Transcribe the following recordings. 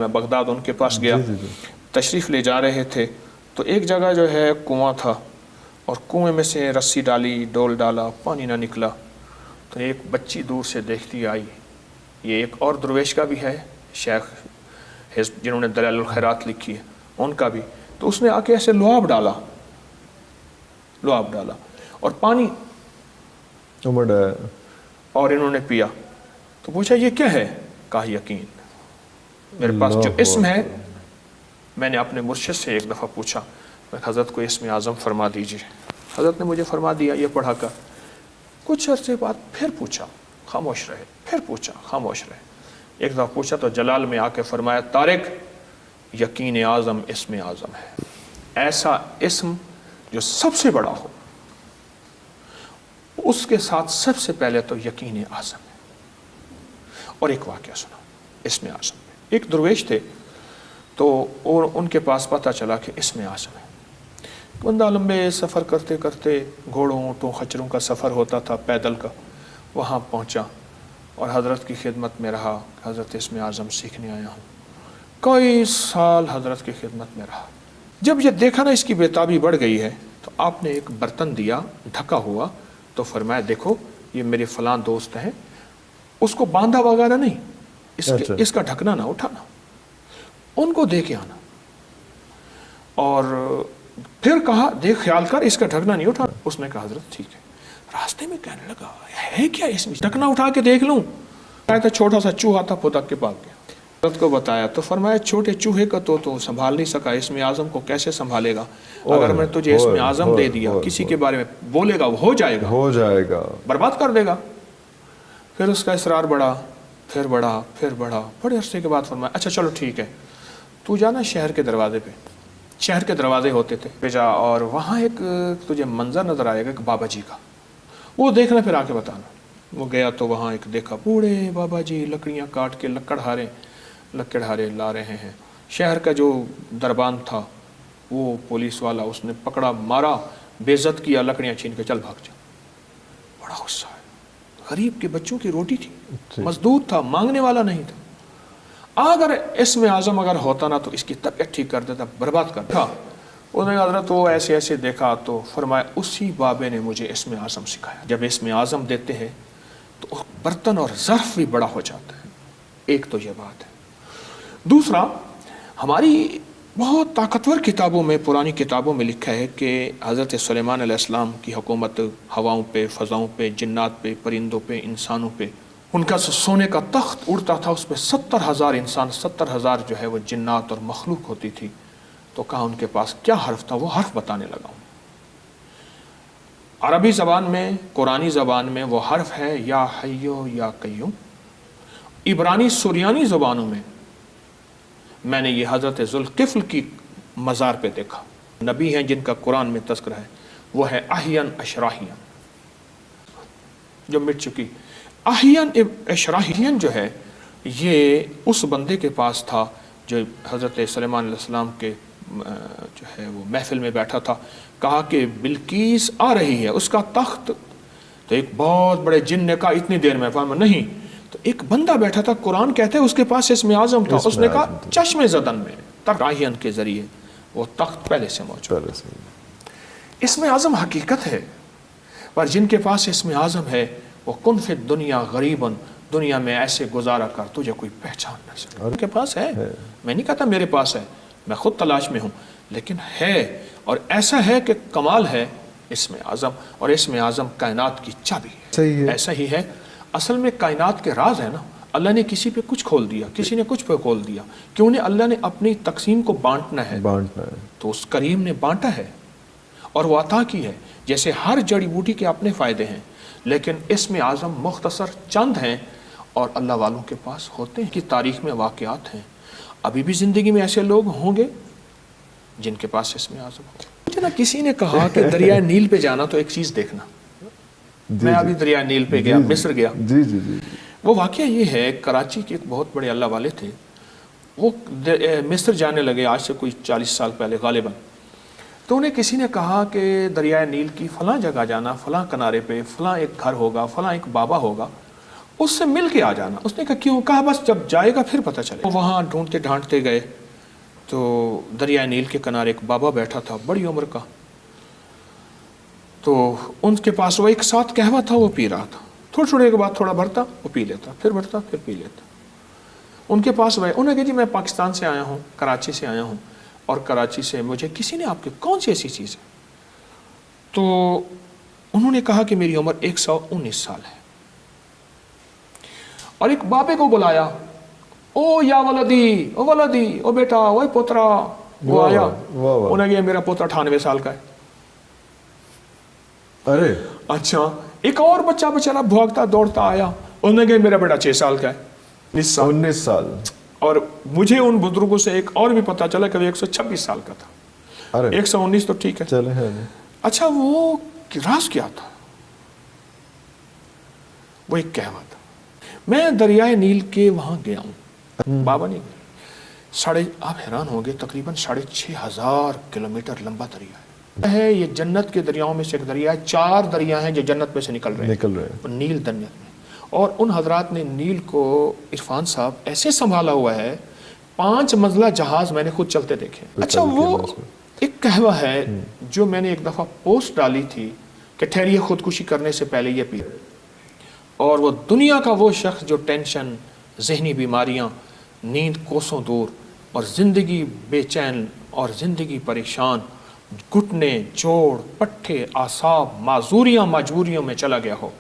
میں بغداد ان کے پاس گیا، تشریف لے جا رہے تھے تو ایک جگہ جو ہے کنواں تھا اور کنویں میں سے رسی ڈالی، ڈول ڈالا، پانی نہ نکلا تو ایک بچی دور سے دیکھتی آئی، یہ ایک اور درویش کا بھی ہے، شیخ جنہوں نے دلائل الخیرات لکھی ہے ان کا بھی، تو اس نے آ کے ایسے لعاب ڈالا اور پانی اور انہوں نے پیا تو پوچھا یہ کیا ہے؟ کہا یقین، میرے پاس جو اسم ہے، میں نے اپنے مرشد سے ایک دفعہ پوچھا میں حضرت کو اسم اعظم فرما دیجئے، حضرت نے مجھے فرما دیا یہ پڑھا کر، کچھ عرصے بعد پھر پوچھا خاموش رہے، پھر پوچھا خاموش رہے، ایک دفعہ پوچھا تو جلال میں آ کے فرمایا طارق یقین اعظم اسم اعظم ہے، ایسا اسم جو سب سے بڑا ہو اس کے ساتھ سب سے پہلے تو یقین اعظم ہے۔ اور ایک واقعہ سنا اسم اعظم میں، ایک درویش تھے تو اور ان کے پاس پتہ چلا کہ اسم اعظم ہے، بندہ لمبے سفر کرتے کرتے گھوڑوں اونٹوں خچروں کا سفر ہوتا تھا، پیدل کا، وہاں پہنچا اور حضرت کی خدمت میں رہا، حضرت اسم اعظم سیکھنے آیا ہوں، کئی سال حضرت کی خدمت میں رہا، جب یہ دیکھا نا اس کی بےتابی بڑھ گئی ہے تو آپ نے ایک برتن دیا ڈھکا ہوا تو فرمایا دیکھو یہ میرے فلاں دوست ہیں، اس کو باندھا وغیرہ نہیں، اس کا ڈھکنا نہ اٹھانا، ان کو دے کے آنا، اور پھر کہا دیکھ خیال کر اس کا ڈھکنا نہیں اٹھانا، اس نے کہا حضرت ٹھیک ہے، راستے میں کہنے لگا ہے کیا اس میں، ڈھکنا اٹھا کے دیکھ لوں، چھوٹا سا چوہا تھا پھدک کے پاس گیا، حضرت کو بتایا تو فرمایا چھوٹے چوہے کا تو سنبھال نہیں سکا، اسم اعظم کو کیسے سنبھالے گا، اگر میں تجھے اسم اعظم دے دیا کسی کے بارے میں بولے گا وہ ہو جائے گا برباد کر دے گا۔ پھر اس کا اصرار بڑھا، پھر بڑھا، بڑے عرصے کے بعد فرمایا اچھا چلو ٹھیک ہے، تو جانا شہر کے دروازے پہ، شہر کے دروازے ہوتے تھے جا، اور وہاں ایک تجھے منظر نظر آئے گا کہ بابا جی کا، وہ دیکھنا پھر آ کے بتانا۔ وہ گیا تو وہاں ایک دیکھا بوڑھے بابا جی لکڑیاں کاٹ کے لکڑہارے لا رہے ہیں، شہر کا جو دربان تھا وہ پولیس والا اس نے پکڑا، مارا، بے عزت کیا، لکڑیاں چھین کے چل بھاگ جا، بڑا غصہ ہے، غریب کے بچوں کی روٹی تھی، مزدور تھا، مانگنے والا نہیں تھا، اگر اسم اعظم اگر ہوتا نا تو اس کی طبیعت ٹھیک کر دیتا، برباد کر دیتا۔ انہوں نے حضرت وہ ایسے دیکھا تو فرمایا اسی بابے نے مجھے اسم اعظم سکھایا، جب اسم اعظم دیتے ہیں تو برتن اور ظرف بھی بڑا ہو جاتا ہے، ایک تو یہ بات ہے۔ دوسرا، ہماری بہت طاقتور کتابوں میں، پرانی کتابوں میں لکھا ہے کہ حضرت سلیمان علیہ السلام کی حکومت ہواؤں پہ، فضاؤں پہ، جنات پہ، پرندوں پہ، انسانوں پہ، ان کا سونے کا تخت اڑتا تھا، اس پہ 70,000 انسان، 70,000 جو ہے وہ جنات اور مخلوق ہوتی تھی، تو کہا ان کے پاس کیا حرف تھا، وہ حرف بتانے لگا ہوں۔ عربی زبان میں، قرآنی زبان میں وہ حرف ہے یا حیو یا قیوم، عبرانی سریانی زبانوں میں نے یہ حضرت ذوالقفل کی مزار پہ دیکھا، نبی ہیں جن کا قرآن میں تذکرہ ہے، وہ ہے احین اشراحین، جو مٹ چکی۔ احین اشراحین جو ہے یہ اس بندے کے پاس تھا جو حضرت سلیمان علیہ السلام کے جو ہے وہ محفل میں بیٹھا تھا، کہا کہ بلقیس آ رہی ہے، اس کا تخت، تو ایک بہت بڑے جن نے کہا اتنی دیر میں، فرمایا نہیں، تو ایک بندہ بیٹھا تھا، قرآن کہتے ہیں اس کے پاس اسم اعظم تھا، اس نے کہا چشم زدن میں تراہین کے ذریعے وہ تخت پہلے سے موجود۔ اسم اعظم حقیقت ہے، پر جن کے پاس اسم اعظم ہے وہ کن فی الدنیا غریباً، دنیا میں ایسے گزارا کر تجھے کوئی پہچان نہ سکے، ان کے پاس ہے، میں نہیں کہتا میرے پاس ہے، میں خود تلاش میں ہوں، لیکن ہے، اور ایسا ہے کہ کمال ہے اسم اعظم، اور اسم اعظم کائنات کی چابی ہے، ایسا ہی ہے، اصل میں کائنات کے راز ہے نا، اللہ نے کسی پہ کچھ کھول دیا، کسی نے کچھ پہ کھول دیا، کیوں نے اللہ نے اپنی تقسیم کو بانٹنا ہے تو اس کریم نے بانٹا ہے اور وہ عطا کی ہے، جیسے ہر جڑی بوٹی کے اپنے فائدے ہیں، لیکن اسم اعظم مختصر چند ہیں اور اللہ والوں کے پاس ہوتے ہیں، کی تاریخ میں واقعات ہیں، ابھی بھی زندگی میں ایسے لوگ ہوں گے جن کے پاس اسم اعظم ہو۔ مجھے نا کسی نے کہا کہ دریائے نیل پہ جانا تو ایک چیز دیکھنا، میں ابھی دریائے نیل پہ گیا، مصر گیا، وہ واقعہ یہ ہے، کراچی کے ایک بہت بڑے اللہ والے تھے، وہ مصر جانے لگے آج سے کوئی 40 سال پہلے غالباً، تو انہیں کسی نے کہا کہ دریائے نیل کی فلاں جگہ جانا، فلاں کنارے پہ فلاں ایک گھر ہوگا، فلاں ایک بابا ہوگا، اس سے مل کے آ جانا. اس نے کہا کیوں؟ کہا بس جب جائے گا پھر پتہ چلے. وہاں ڈھونڈتے ڈھانٹتے گئے تو دریائے نیل کے کنارے ایک بابا بیٹھا تھا بڑی عمر کا. تو ان کے پاس وہ ایک ساتھ قہوہ تھا وہ پی رہا تھا. تھوڑے تھوڑے کے بعد تھوڑا بھرتا وہ پی لیتا، پھر بھرتا پھر پی لیتا. ان کے پاس گئے، انہوں نے کہا جی میں پاکستان سے آیا ہوں، کراچی سے آیا ہوں، اور کراچی سے مجھے کسی نے آپ کی کون سی ایسی چیز ہے؟ تو انہوں نے کہا کہ میری عمر 119 سال ہے. اور ایک بابے کو بلایا، او یا ولدی، او ولدی، او بیٹا، او پوترا. وہ آیا، انہوں نے کہا میرا پوترا 98 سال کا ہے. ارے اچھا. ایک اور بچہ بچارا بھاگتا دوڑتا آیا، انہوں نے کہا میرا بیٹا 6 سال کا ہے. 19 سال. اور مجھے ان بزرگوں سے ایک اور بھی پتا چلا کہ وہ 126 سال کا تھا. 119 تو ٹھیک ہے. اچھا وہ راز کیا تھا؟ وہ ایک قہوہ تھا. میں دریائے نیل کے وہاں گیا ہوں، بابا نہیں گیا. آپ حیران ہوں گے، تقریباً 6500 کلومیٹر لمبا دریا ہے. یہ جنت کے دریاؤں میں سے ایک دریا ہے. 4 دریا ہیں جو جنت میں سے نکل رہے ہیں. نیل جنت میں. اور ان حضرات نے نیل کو، عرفان صاحب، ایسے سنبھالا ہوا ہے. 5 منزلہ جہاز میں نے خود چلتے دیکھے. اچھا وہ ایک قہوہ ہے جو میں نے ایک دفعہ پوسٹ ڈالی تھی کہ ٹھہریے خودکشی کرنے سے پہلے یہ پی. اور وہ دنیا کا وہ شخص جو ٹینشن، ذہنی بیماریاں، نیند کوسوں دور، اور زندگی بے چین اور زندگی پریشان، گھٹنے، جوڑ، پٹھے، اعصاب، معذوریاں مجبوریوں میں چلا گیا ہو،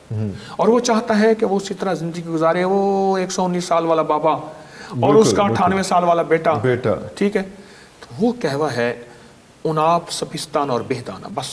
اور وہ چاہتا ہے کہ وہ اسی طرح زندگی گزارے. وہ 119 سال والا بابا اور اس کا 98 سال والا بیٹا. ٹھیک ہے. تو وہ قہوہ ہے اناب، سپستان اور بہدانہ. بس